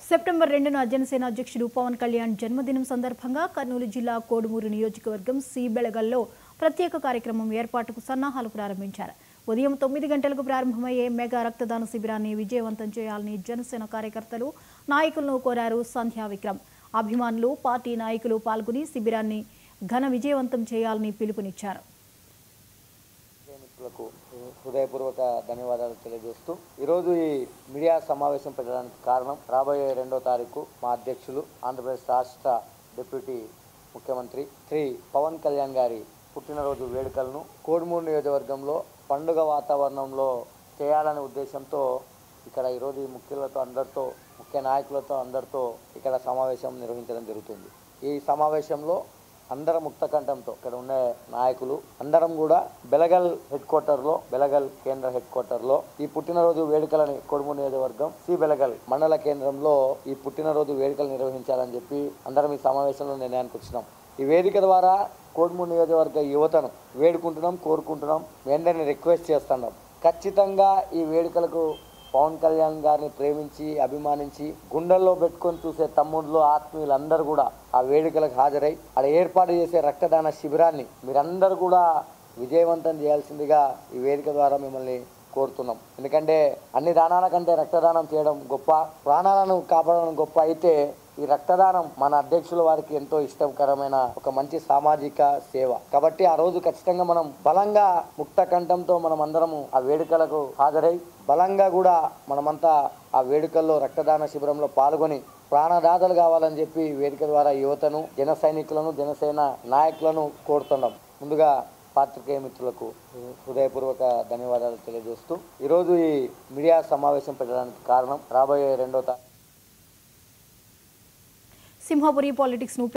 September 2న Janasena అధ్యక్షుడు పవన్ కళ్యాణ్ జన్మదినం సందర్భంగా కర్నూలు జిల్లా కోడుమూరు నియోజకవర్గం సి బెళగల్లో ప్రత్యేక కార్యక్రమం ఏర్పాటుకు సన్నాహాలు ప్రారంభించారు. ఉదయం 9 గంటలకు ప్రారంభమయ్యే మెగా రక్తదాన శిబిరాన్ని విజయవంతం చేయాలని జనసేన కార్యకర్తలు, నాయకులను కోరారు. సంధ్యా విక్రమ్ అభిమానులు, పార్టీ నాయకులు పాల్గొని శిబిరాన్ని ఘన విజయవంతం చేయాలని పిలుపునిచ్చారు. హృదయపూర్వక ధన్యవాదాలు తెలియజేస్తూ ఈరోజు ఈ మీడియా సమావేశం పెట్టడానికి కారణం రాబోయే 2వ తారీఖు మా అధ్యక్షులు ఆంధ్రప్రదేశ్ రాష్ట్ర డిప్యూటీ ముఖ్యమంత్రి శ్రీ పవన్ కళ్యాణ్ గారి పుట్టినరోజు వేడుకలను కోడుమూరు నియోజకవర్గంలో పండుగ వాతావరణంలో చేయాలనే ఉద్దేశంతో ఇక్కడ ఈరోజు ఈ ముఖ్య నాయకులతో అందరితో ఇక్కడ సమావేశం నిర్వహించడం జరుగుతుంది. ఈ సమావేశంలో అందరం ముక్తకంఠంతో ఇక్కడ ఉన్న నాయకులు అందరం కూడా బెళగల్ కేంద్ర హెడ్ క్వార్టర్లో ఈ పుట్టినరోజు వేడుకలని కోడుమూరు నియోజకవర్గం సి బెళగల్ మండల కేంద్రంలో ఈ పుట్టినరోజు వేడుకలు నిర్వహించాలని చెప్పి అందరం ఈ సమావేశంలో నిర్ణయానికి వచ్చినాం. ఈ వేదిక ద్వారా కోడుమూరు నియోజకవర్గ యువతను వేడుకుంటున్నాం, కోరుకుంటున్నాం, మీ అందరినీ రిక్వెస్ట్ చేస్తున్నాం. ఖచ్చితంగా ఈ వేడుకలకు పవన్ కళ్యాణ్ గారిని ప్రేమించి అభిమానించి గుండెల్లో పెట్టుకొని చూసే తమ్ముళ్ళు, ఆత్మీయులందరూ కూడా ఆ వేడుకలకు హాజరై అక్కడ ఏర్పాటు చేసే రక్తదాన శిబిరాన్ని మీరందరూ కూడా విజయవంతం చేయాల్సిందిగా ఈ వేదిక ద్వారా మిమ్మల్ని కోరుతున్నాం. ఎందుకంటే అన్ని దానాల కంటే రక్తదానం చేయడం గొప్ప, ప్రాణాలను కాపాడడం గొప్ప. అయితే ఈ రక్తదానం మన అధ్యక్షుల వారికి ఎంతో ఇష్టకరమైన ఒక మంచి సామాజిక సేవ కాబట్టి ఆ రోజు ఖచ్చితంగా మనం బలంగా ముక్త కంఠంతో మనం అందరము ఆ వేడుకలకు హాజరై బలంగా కూడా మనమంతా ఆ వేడుకల్లో రక్తదాన శిబిరంలో పాల్గొని ప్రాణదాతలు కావాలని చెప్పి వేదిక ద్వారా యువతను, జన సైనికులను, జనసేన నాయకులను కోరుతున్నాం. ముందుగా పాత్రికేయ మిత్రులకు హృదయపూర్వక ధన్యవాదాలు తెలియజేస్తూ ఈరోజు ఈ మీడియా సమావేశం పెట్టడానికి కారణం రాబోయే 2వ తారీఖు సింహాపురి పాలిటిక్స్ ను